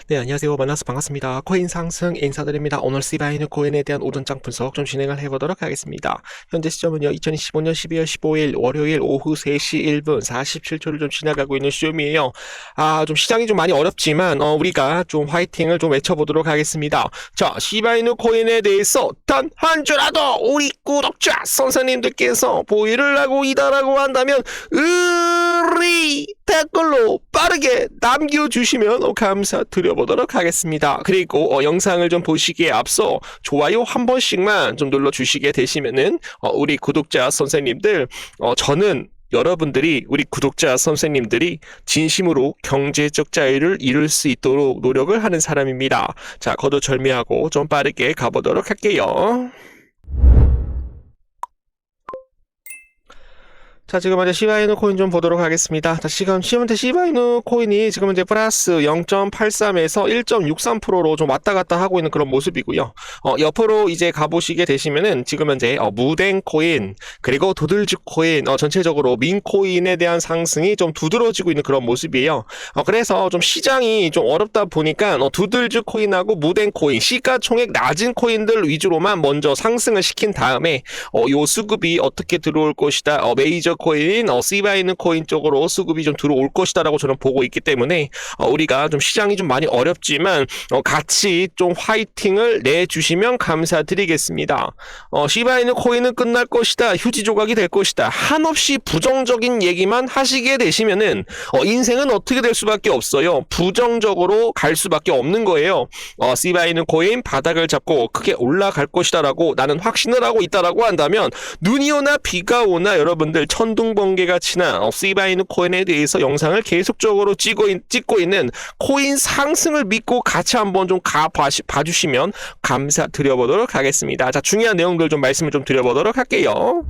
네, 안녕하세요. 만나서 반갑습니다. 코인 상승 인사드립니다. 오늘 시바이누 코인에 대한 오전장 분석 좀 진행을 해보도록 하겠습니다. 현재 시점은요, 2025년 12월 15일 월요일 오후 3시 1분 47초를 좀 지나가고 있는 시점이에요. 좀 시장이 좀 많이 어렵지만, 우리가 좀 화이팅을 좀 외쳐보도록 하겠습니다. 자, 시바이누 코인에 대해서 단 한 주라도 우리 구독자 선생님들께서 보유를 하고 있다라고 한다면, 의리 댓글로 빠르게 남겨주시면 감사드려보도록 하겠습니다. 그리고 영상을 좀 보시기에 앞서 좋아요 한 번씩만 좀 눌러주시게 되시면은 우리 구독자 선생님들, 저는 여러분들이, 우리 구독자 선생님들이 진심으로 경제적 자유를 이룰 수 있도록 노력을 하는 사람입니다. 자, 거두절미하고 좀 빠르게 가보도록 할게요. 자, 지금 이제 시바이누 코인 좀 보도록 하겠습니다. 자, 지금 현재 시바이누 코인이 지금 이제 플러스 0.83에서 1.63%로 좀 왔다 갔다 하고 있는 그런 모습이고요. 옆으로 이제 가보시게 되시면은 지금 현재 무댕 코인, 그리고 도들즈 코인, 전체적으로 민 코인에 대한 상승이 좀 두드러지고 있는 그런 모습이에요. 그래서 좀 시장이 좀 어렵다 보니까 도들즈 코인하고 무댕 코인, 시가총액 낮은 코인들 위주로만 먼저 상승을 시킨 다음에 요 수급이 어떻게 들어올 것이다, 메이저 코인, 시바이누 코인 쪽으로 수급이 좀 들어올 것이다라고 저는 보고 있기 때문에 우리가 좀 시장이 좀 많이 어렵지만 같이 좀 화이팅을 내주시면 감사드리겠습니다. 시바이누 코인은 끝날 것이다, 휴지 조각이 될 것이다, 한없이 부정적인 얘기만 하시게 되시면은 인생은 어떻게 될 수밖에 없어요. 부정적으로 갈 수밖에 없는 거예요. 시바이누 코인 바닥을 잡고 크게 올라갈 것이다라고 나는 확신을 하고 있다라고 한다면, 눈이 오나 비가 오나 여러분들 천둥번개가 치나 시바이누 코인에 대해서 영상을 계속적으로 찍고 있는 코인 상승을 믿고 같이 한번 좀 봐주시면 감사드려보도록 하겠습니다. 자, 중요한 내용들 좀 말씀을 좀 드려보도록 할게요.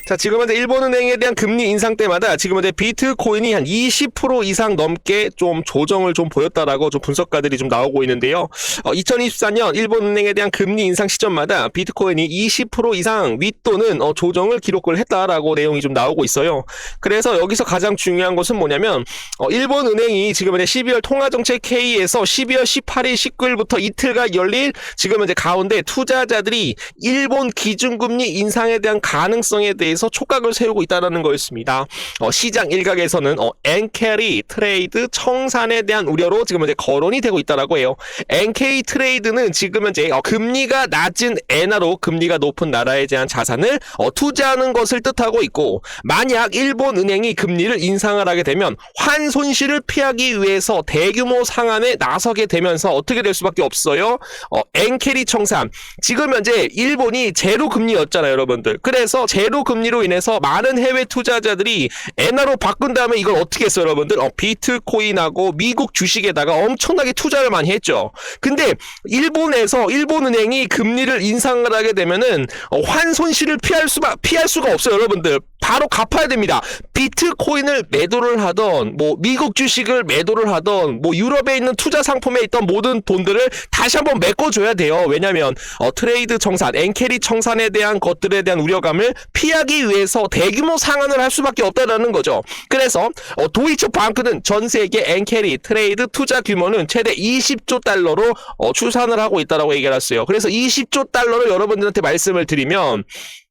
자, 지금 현재 일본은행에 대한 금리 인상 때마다 지금 현재 비트코인이 한 20% 이상 넘게 좀 조정을 좀 보였다라고 좀 분석가들이 좀 나오고 있는데요. 2024년 일본은행에 대한 금리 인상 시점마다 비트코인이 20% 이상 윗도는 조정을 기록을 했다라고 내용이 좀 나오고 있어요. 그래서 여기서 가장 중요한 것은 뭐냐면, 일본은행이 지금 현재 12월 통화정책 회의에서 12월 18일, 19일부터 이틀간 열릴 지금 현재 가운데 투자자들이 일본 기준금리 인상에 대한 가능성에 대해서 촉각을 세우고 있다는 거였습니다. 시장 일각에서는 엔캐리 트레이드 청산에 대한 우려로 지금 현재 거론이 되고 있다라고 해요. 엔캐리 트레이드는 지금 현재 금리가 낮은 엔화로 금리가 높은 나라에 대한 자산을 투자하는 것을 뜻하고 있고, 만약 일본 은행이 금리를 인상을 하게 되면 환손실을 피하기 위해서 대규모 상한에 나서게 되면서 어떻게 될 수밖에 없어요. 엔캐리 청산, 지금 현재 일본이 제로 금리였잖아요, 여러분들. 그래서 제로 금리로 인해서 많은 해외 투자자들이 엔화로 바꾼 다음에 이걸 어떻게 했어요, 여러분들? 비트코인하고 미국 주식에다가 엄청나게 투자를 많이 했죠. 근데 일본은행이 금리를 인상을 하게 되면은 환손실을 피할 수가 없어요, 여러분들. 바로 갚아야 됩니다. 비트코인을 매도를 하던, 미국 주식을 매도를 하던, 유럽에 있는 투자 상품에 있던 모든 돈들을 다시 한번 메꿔줘야 돼요. 왜냐면 트레이드 청산, 엔캐리 청산에 대한 것들에 대한 우려감을 피하기 위해서 대규모 상한을 할 수밖에 없다라는 거죠. 그래서 도이치 방크는 전 세계 엔캐리 트레이드 투자 규모는 최대 20조 달러로 추산을 하고 있다라고 얘기를 했어요. 그래서 20조 달러를 여러분들한테 말씀을 드리면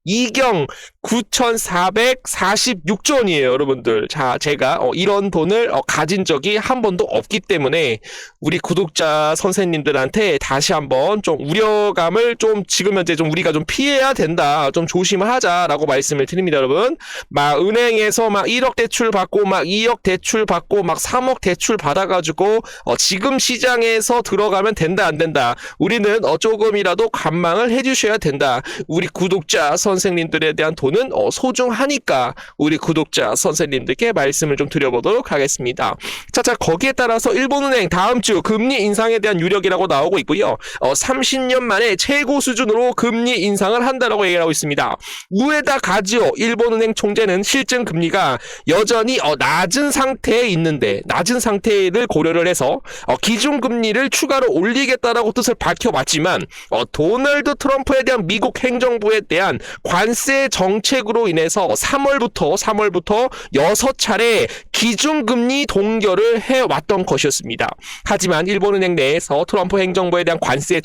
이경 9,446조 원이에요, 여러분들. 자, 제가 이런 돈을 가진 적이 한 번도 없기 때문에 우리 구독자 선생님들한테 다시 한번 좀 우려감을 좀 지금 현재 좀 우리가 좀 피해야 된다, 좀 조심을 하자라고 말씀을 드립니다, 여러분. 은행에서 1억 대출 받고 2억 대출 받고 3억 대출 받아가지고 지금 시장에서 들어가면 된다 안 된다, 우리는 조금이라도 관망을 해주셔야 된다. 우리 구독자 선생님들에 대한 돈은 소중하니까 우리 구독자 선생님들께 말씀을 좀 드려보도록 하겠습니다. 자, 거기에 따라서 일본은행 다음 주 금리 인상에 대한 유력이라고 나오고 있고요. 30년 만에 최고 수준으로 금리 인상을 한다라고 얘기하고 있습니다. 우에다 가지오 일본은행 총재는 실증 금리가 여전히 낮은 상태에 있는데, 낮은 상태를 고려를 해서 기준 금리를 추가로 올리겠다라고 뜻을 밝혀봤지만, 도널드 트럼프에 대한 미국 행정부에 대한 관세 정책으로 인해서 3월부터 6차례 기준금리 동결을 해왔던 것이었습니다. 하지만 일본은행 내에서 트럼프 행정부에 대한 관세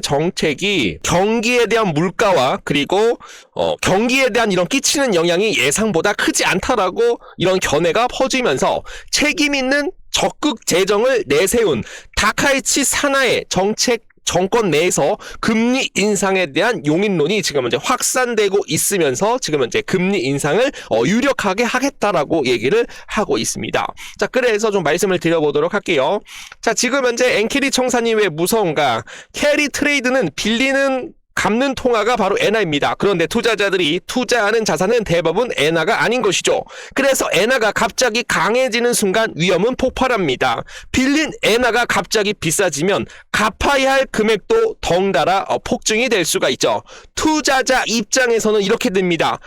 정책이 경기에 대한 물가와 그리고 경기에 대한 이런 끼치는 영향이 예상보다 크지 않다라고 이런 견해가 퍼지면서 책임 있는 적극 재정을 내세운 다카이치 사나의 정권 내에서 금리 인상에 대한 용인론이 지금 이제 확산되고 있으면서 지금 이제 금리 인상을 유력하게 하겠다라고 얘기를 하고 있습니다. 자, 그래서 좀 말씀을 드려보도록 할게요. 자, 지금 현재 엔캐리 청산이 왜 무서운가? 캐리 트레이드는 빌리는 갚는 통화가 바로 엔화입니다. 그런데 투자자들이 투자하는 자산은 대부분 엔화가 아닌 것이죠. 그래서 엔화가 갑자기 강해지는 순간 위험은 폭발합니다. 빌린 엔화가 갑자기 비싸지면 갚아야 할 금액도 덩달아 폭증이 될 수가 있죠. 투자자 입장에서는 이렇게 됩니다.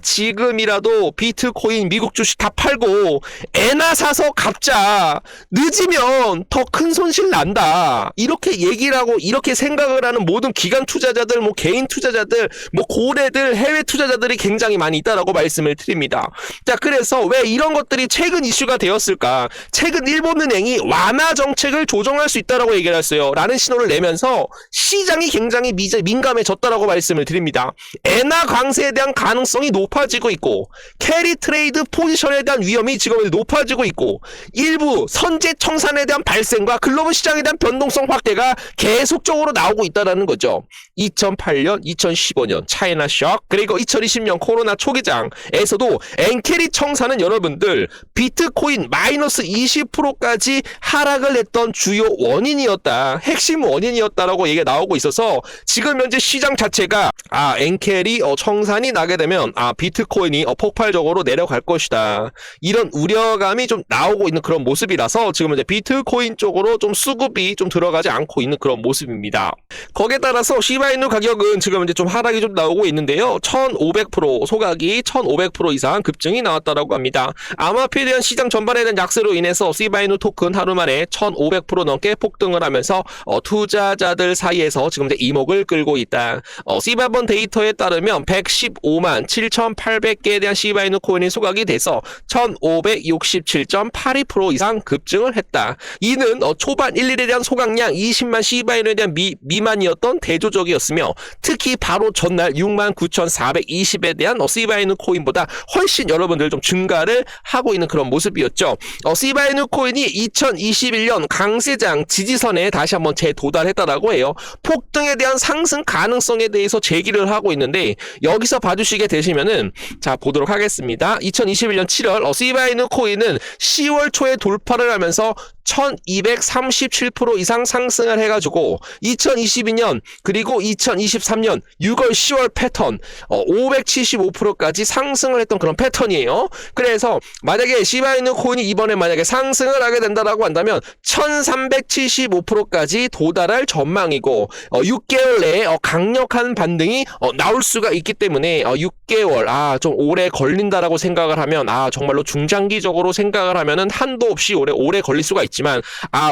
지금이라도 비트코인 미국 주식 다 팔고 엔화 사서 갚자. 늦으면 더 큰 손실 난다. 이렇게 얘기를 하고 이렇게 생각을 하는 모든 기관 투자자들, 개인 투자자들, 고래들, 해외 투자자들이 굉장히 많이 있다라고 말씀을 드립니다. 자, 그래서 왜 이런 것들이 최근 이슈가 되었을까? 최근 일본은행이 완화 정책을 조정할 수 있다라고 얘기를 했어요. 라는 신호를 내면서 시장이 굉장히 민감해졌다라고 말씀을 드립니다. 엔화 강세에 대한 가능성이 높아지고 있고, 캐리 트레이드 포지션에 대한 위험이 지금 높아지고 있고, 일부 선제 청산에 대한 발생과 글로벌 시장에 대한 변동성 확대가 계속적으로 나오고 있다는 거죠. 2008년, 2015년 차이나 셔크, 그리고 2020년 코로나 초기장에서도 엔캐리 청산은 여러분들 비트코인 마이너스 20%까지 하락을 했던 주요 원인이었다. 핵심 원인이었다라고 얘기가 나오고 있어서 지금 현재 시장 자체가 엔캐리 청산이 나게 되면 비트코인이 폭발적으로 내려갈 것이다. 이런 우려감이 좀 나오고 있는 그런 모습이라서 지금 이제 비트코인 쪽으로 좀 수급이 좀 들어가지 않고 있는 그런 모습입니다. 거기에 따라서 시바이누 가격은 지금 이제 좀 하락이 좀 나오고 있는데요. 1500% 소각이 1500% 이상 급증이 나왔다라고 합니다. 암호화폐에 대한 시장 전반에 대한 약세로 인해서 시바이누 토큰 하루 만에 1500% 넘게 폭등을 하면서 투자자들 사이에서 지금 이제 이목을 끌고 있다. 시바번 데이터에 따르면 115만 7,800개에 대한 시바이누 코인이 소각이 돼서 1567.82% 이상 급증을 했다. 이는 초반 1일에 대한 소각량 20만 시바이누에 대한 미만이었던 대조적이었으며 특히 바로 전날 69,420에 대한 시바이누 코인보다 훨씬 여러분들 좀 증가를 하고 있는 그런 모습이었죠. 시바이누 코인이 2021년 강세장 지지선에 다시 한번 재도달했다라고 해요. 폭등에 대한 상승 가능성에 대해서 제기를 하고 있는데 여기서 봐주시게 되시면은 자 보도록 하겠습니다. 2021년 7월 시바이누 코인은 10월 초에 돌파를 하면서 1237% 이상 상승을 해가지고 2022년 그리고 2023년 6월 10월 패턴 575%까지 상승을 했던 그런 패턴이에요. 그래서 만약에 시바이누 코인이 이번에 만약에 상승을 하게 된다라고 한다면 1375%까지 도달할 전망이고 6개월 내에 강력한 반등이 나올 수가 있기 때문에 6개월 좀 오래 걸린다라고 생각을 하면 정말로 중장기적으로 생각을 하면은 한도 없이 오래 걸릴 수가 있지만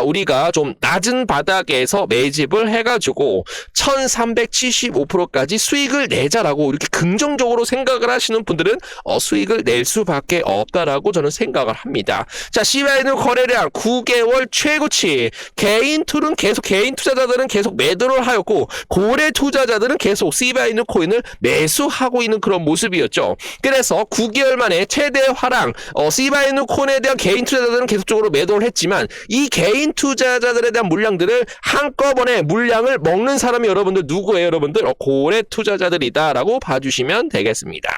우리가 좀 낮은 바닥에서 매집을 해가지고 1375%까지 수익을 내자라고 이렇게 긍정적으로 생각을 하시는 분들은 수익을 낼 수밖에 없다라고 저는 생각을 합니다. 자, 시바이누 거래량 9개월 최고치. 개인 투자자들은 계속 매도를 하였고 고래 투자자들은 계속 시바이누 코인을 매수하고 있는 그런 모습이었죠. 그래서 9개월 만에 최대 하락. 시바이누 코인에 대한 개인 투자자들은 계속적으로 매도를 했지만 이 개인 투자자들에 대한 물량들을 한꺼번에 물량을 먹는 사람이 여러분들 누구예요? 여러분들 고래 투자자들이다라고 봐주시면 되겠습니다.